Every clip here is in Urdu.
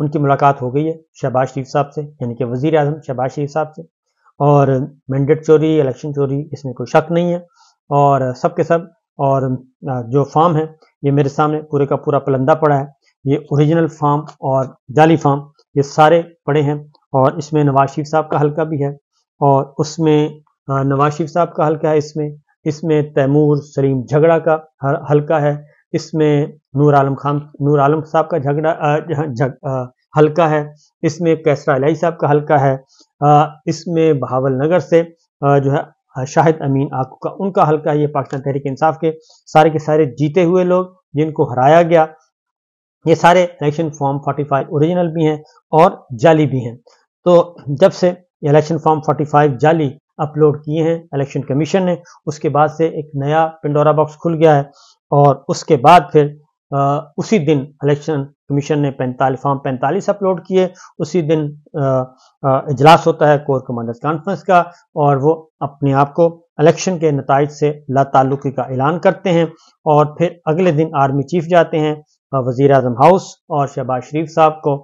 ان کی ملاقات ہو گئی ہے شہباز شریف صاحب سے، یعنی کہ وزیر اعظم شہباز شریف صاحب سے، اور مینڈیٹ چوری، الیکشن چوری، اس میں کوئی شک نہیں ہے، اور سب کے سب، اور جو فارم ہے یہ میرے سامنے پورے کا پورا پلندہ پڑا ہے، یہ اوریجنل فارم اور جعلی فارم یہ سارے پڑے ہیں، اور اس میں نواز شریف صاحب کا حلقہ بھی ہے، اور اس میں نواز شریف صاحب کا حلقہ ہے، اس میں تیمور سلیم جھگڑا کا حلقہ ہے، اس میں نور عالم صاحب کا حلقہ ہے، اس میں کیسرا الہی صاحب کا حلقہ ہے، اس میں بہاول نگر سے جو ہے شاہد امین آکو کا ان کا حلقہ ہے۔ یہ پاکستان تحریک انصاف کے سارے جیتے ہوئے لوگ جن کو ہرایا گیا، یہ سارے الیکشن فارم 45 اوریجنل بھی ہیں اور جعلی بھی ہیں۔ تو جب سے یہ الیکشن فارم 45 جعلی اپلوڈ کیے ہیں الیکشن کمیشن نے، اس کے بعد سے ایک نیا پنڈورا باکس کھل گیا ہے، اور اس کے بعد پھر اسی دن الیکشن کمیشن نے فارم 45 اپلوڈ کیے، اسی دن اجلاس ہوتا ہے کور کمانڈرز کانفرنس کا، اور وہ اپنے آپ کو الیکشن کے نتائج سے لا تعلقی کا اعلان کرتے ہیں، اور پھر اگلے دن آرمی چیف جاتے ہیں وزیر اعظم ہاؤس اور شہباز شریف صاحب کو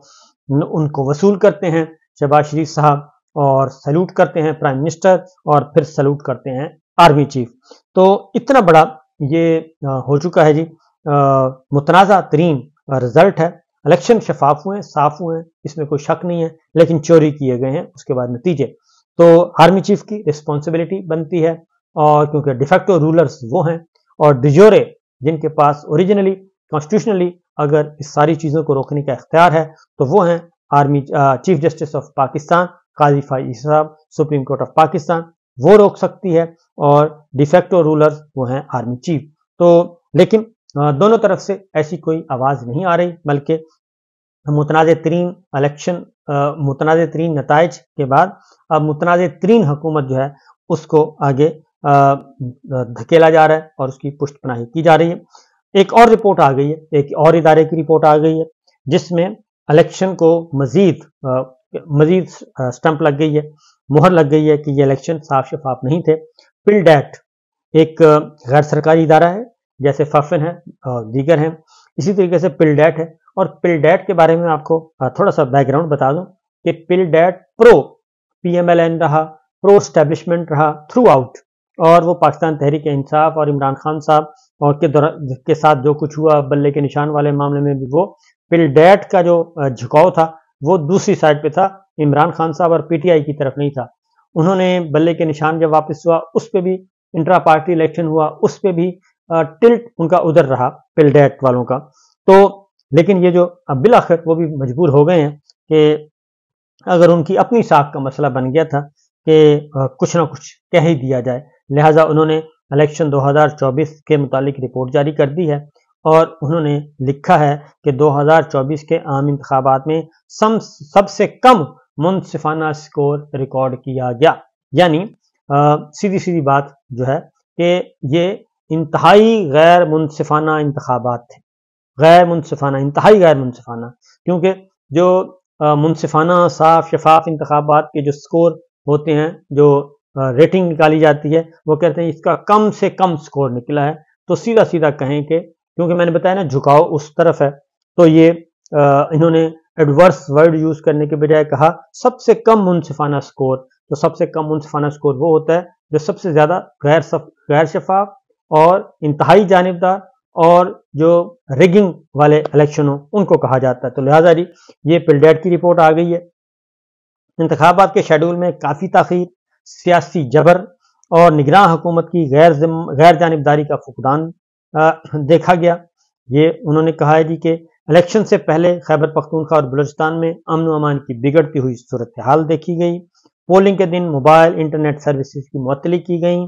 ان کو وصول کرتے ہیں شہباز شریف صاحب، اور سیلوٹ کرتے ہیں پرائم منسٹر، اور پھر سیلوٹ کرتے ہیں آرمی چیف۔ تو اتنا بڑا یہ ہو چکا ہے جی، متنازع ترین رزلٹ ہے۔ الیکشن شفاف ہوئے، صاف ہوئے، اس میں کوئی شک نہیں ہے، لیکن چوری کیے گئے ہیں اس کے بعد نتیجے۔ تو آرمی چیف کی رسپانسبلٹی بنتی ہے، اور کیونکہ ڈیفیکٹو رولرز وہ ہیں، اور ڈیجورے جن کے پاس اوریجنلی کانسٹیٹیوشنلی اگر اس ساری چیزوں کو روکنے کا اختیار ہے تو وہ ہیں چیف جسٹس آف پاکستان قاضی فائز صاحب، سپریم کورٹ آف پاکستان، وہ روک سکتی ہے، اور ڈیفیکٹو رولرز وہ ہیں آرمی چیف۔ تو لیکن دونوں طرف سے ایسی کوئی آواز نہیں آ رہی، بلکہ متنازع ترین نتائج کے بعد اب متنازع ترین حکومت جو ہے اس کو آگے دھکیلا جا رہا ہے، اور اس کی پشت پناہی کی جا رہی ہے۔ ایک اور رپورٹ آ گئی ہے، ایک اور ادارے کی رپورٹ آ گئی ہے، جس میں الیکشن کو مزید سٹمپ لگ گئی ہے، مہر لگ گئی ہے کہ یہ الیکشن صاف شفاف نہیں تھے۔ پل ڈیٹ ایک غیر سرکاری ادارہ ہے، جیسے ففن ہے اور دیگر ہیں، اسی طریقے سے پل ڈیٹ ہے، اور پل ڈیٹ کے بارے میں آپ کو تھوڑا سا بیک گراؤنڈ بتا دوں کہ پل ڈیٹ پرو PMLN رہا، پرو اسٹیبلشمنٹ رہا تھرو آؤٹ، اور وہ پاکستان تحریک انصاف اور عمران خان صاحب اور کے ساتھ جو کچھ ہوا بلے کے نشان والے معاملے میں بھی، وہ پل ڈیٹ کا جو جھکاؤ تھا وہ دوسری سائڈ پہ تھا، عمران خان صاحب اور PTI کی طرف نہیں تھا۔ انہوں نے بلے کے نشان جب واپس ہوا اس پہ بھی انٹرا پارٹی الیکشن ہوا، اس پہ بھی ٹلٹ ان کا ادھر رہا پل ڈیٹ والوں کا۔ تو لیکن یہ جو بالآخر وہ بھی مجبور ہو گئے ہیں کہ اگر ان کی اپنی ساکھ کا مسئلہ بن گیا تھا کہ کچھ نہ کچھ کہہ ہی دیا جائے، لہٰذا انہوں نے الیکشن 2024 کے متعلق رپورٹ جاری کر دی ہے، اور انہوں نے لکھا ہے کہ 2024 کے عام انتخابات میں سب سے کم منصفانہ سکور ریکارڈ کیا گیا، یعنی سیدھی بات جو ہے کہ یہ انتہائی غیر منصفانہ انتخابات تھے، انتہائی غیر منصفانہ، کیونکہ جو منصفانہ صاف شفاف انتخابات کے جو سکور ہوتے ہیں، جو ریٹنگ نکالی جاتی ہے، وہ کہتے ہیں اس کا کم سے کم سکور نکلا ہے، تو سیدھا کہیں کہ کیونکہ میں نے بتایا نا جھکاؤ اس طرف ہے، تو یہ انہوں نے ایڈورس ورڈ یوز کرنے کے بجائے کہا سب سے کم منصفانہ سکور۔ تو سب سے کم منصفانہ سکور وہ ہوتا ہے جو سب سے زیادہ غیر شفاف اور انتہائی جانبدار اور جو ریگنگ والے الیکشن ہوں ان کو کہا جاتا ہے۔ تو لہٰذا جی یہ پل ڈیٹ کی رپورٹ آ گئی ہے۔ انتخابات کے شیڈول میں کافی تاخیر، سیاسی جبر اور نگراں حکومت کی غیر جانبداری کا فقدان دیکھا گیا۔ یہ انہوں نے کہا ہے جی کہ الیکشن سے پہلے خیبر پختونخوا اور بلوچستان میں امن و امان کی بگڑتی ہوئی صورتحال دیکھی گئی۔ پولنگ کے دن موبائل انٹرنیٹ سروسز کی معطلی کی گئیں۔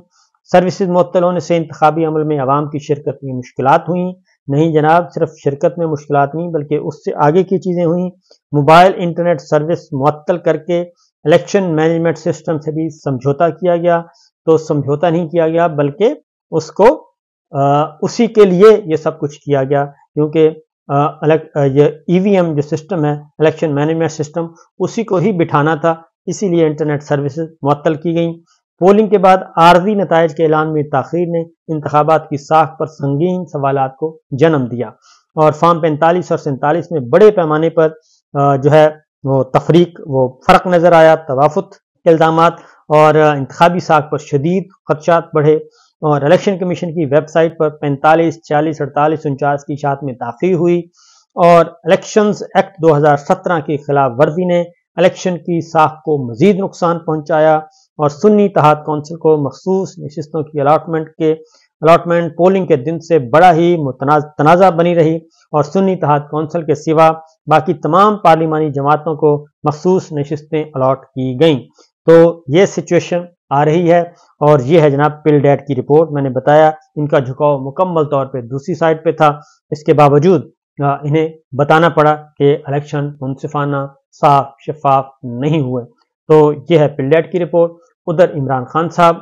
سروسز معطل ہونے سے انتخابی عمل میں عوام کی شرکت میں مشکلات ہوئیں۔ نہیں جناب، صرف شرکت میں مشکلات نہیں بلکہ اس سے آگے کی چیزیں ہوئیں۔ موبائل انٹرنیٹ سروس معطل کر کے الیکشن مینجمنٹ سسٹم سے بھی سمجھوتا کیا گیا۔ تو سمجھوتا نہیں کیا گیا بلکہ اس کو اسی کے لیے یہ سب کچھ کیا گیا، کیونکہ یہ EVM جو سسٹم ہے الیکشن مینجمنٹ سسٹم، اسی کو ہی بٹھانا تھا، اسی لیے انٹرنیٹ سروسز معطل کی گئیں۔ پولنگ کے بعد عارضی نتائج کے اعلان میں تاخیر نے انتخابات کی ساکھ پر سنگین سوالات کو جنم دیا، اور فارم 45 اور 47 میں بڑے پیمانے پر جو ہے وہ تفریق، وہ فرق نظر آیا، توافت کے الزامات اور انتخابی ساکھ پر شدید خدشات بڑھے، اور الیکشن کمیشن کی ویب سائٹ پر 45, 46, 48, 49 کی اشاعت میں تاخیر ہوئی، اور الیکشنز ایکٹ 2017 کی خلاف ورزی نے الیکشن کی ساکھ کو مزید نقصان پہنچایا، اور سنی اتحاد کونسل کو مخصوص نشستوں کی الاٹمنٹ پولنگ کے دن سے بڑا ہی تنازع بنی رہی، اور سنی اتحاد کونسل کے سوا باقی تمام پارلیمانی جماعتوں کو مخصوص نشستیں الاٹ کی گئیں۔ تو یہ سچویشن آ رہی ہے، اور یہ ہے جناب پل ڈیٹ کی رپورٹ۔ میں نے بتایا ان کا جھکاؤ مکمل طور پہ دوسری سائڈ پہ تھا، اس کے باوجود انہیں بتانا پڑا کہ الیکشن منصفانہ، صاف، شفاف نہیں ہوئے۔ تو یہ ہے پل ڈیٹ کی رپورٹ۔ ادھر عمران خان صاحب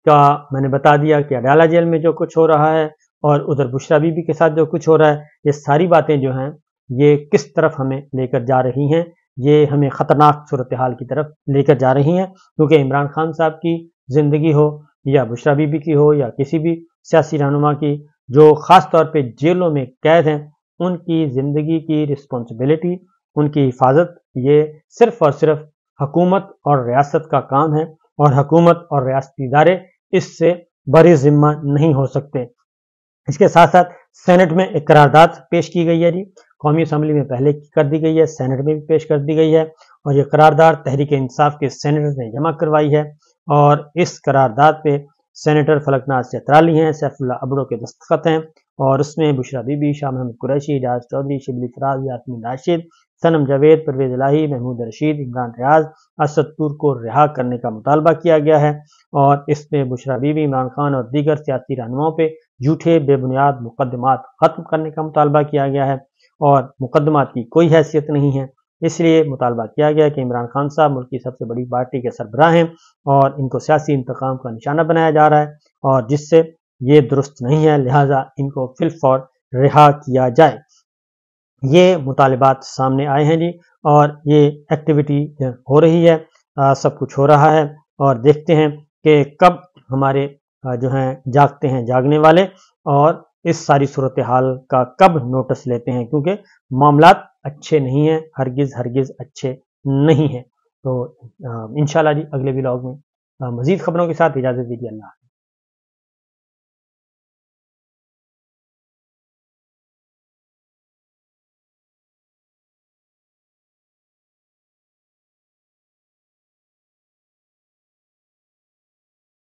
کا میں نے بتا دیا کہ اڈالہ جیل میں جو کچھ ہو رہا ہے، اور ادھر بشرا بی بی کے ساتھ جو کچھ ہو رہا ہے، یہ ساری باتیں جو ہیں یہ کس طرف ہمیں لے کر جا رہی ہیں، یہ ہمیں خطرناک صورتحال کی طرف لے کر جا رہی ہیں، کیونکہ عمران خان صاحب کی زندگی ہو یا بشرا بی بی کی ہو یا کسی بھی سیاسی رہنما کی جو خاص طور پہ جیلوں میں قید ہیں، ان کی زندگی کی رسپانسبلٹی، ان کی حفاظت، یہ صرف اور صرف حکومت اور ریاست کا کام ہے، اور حکومت اور ریاستی ادارے اس سے بری ذمہ نہیں ہو سکتے۔ اس کے ساتھ ساتھ سینٹ میں ایک قرارداد پیش کی گئی ہے جی، قومی اسمبلی میں پہلے کر دی گئی ہے، سینٹ میں بھی پیش کر دی گئی ہے، اور یہ قرارداد تحریک انصاف کے سینیٹر نے جمع کروائی ہے، اور اس قرارداد پہ سینیٹر فلک ناز چترالی ہیں، سیف اللہ ابڑو کے دستخط ہیں، اور اس میں بشرا بی بی، شاہ محمد قریشی، ریاض چودھری، شبلی فراز، یاسمین راشد، صنم جاوید، پرویز الہی، محمود رشید، عمران ریاض، اسد طور کو رہا کرنے کا مطالبہ کیا گیا ہے، اور اس میں بشرا بی بی، عمران خان اور دیگر سیاسی رہنماؤں پہ جھوٹے بے بنیاد مقدمات ختم کرنے کا مطالبہ کیا گیا ہے، اور مقدمات کی کوئی حیثیت نہیں ہے، اس لیے مطالبہ کیا گیا کہ عمران خان صاحب ملک کی سب سے بڑی پارٹی کے سربراہ ہیں، اور ان کو سیاسی انتقام کا نشانہ بنایا جا رہا ہے، اور جس سے یہ درست نہیں ہے، لہٰذا ان کو فی الفور رہا کیا جائے۔ یہ مطالبات سامنے آئے ہیں جی، اور یہ ایکٹیویٹی ہو رہی ہے، سب کچھ ہو رہا ہے، اور دیکھتے ہیں کہ کب ہمارے جو ہیں جاگتے ہیں جاگنے والے، اور اس ساری صورتحال کا کب نوٹس لیتے ہیں، کیونکہ معاملات اچھے نہیں ہیں، ہرگز اچھے نہیں ہیں۔ تو انشاءاللہ جی اگلے ولاگ میں مزید خبروں کے ساتھ اجازت دیجیے، اللہ۔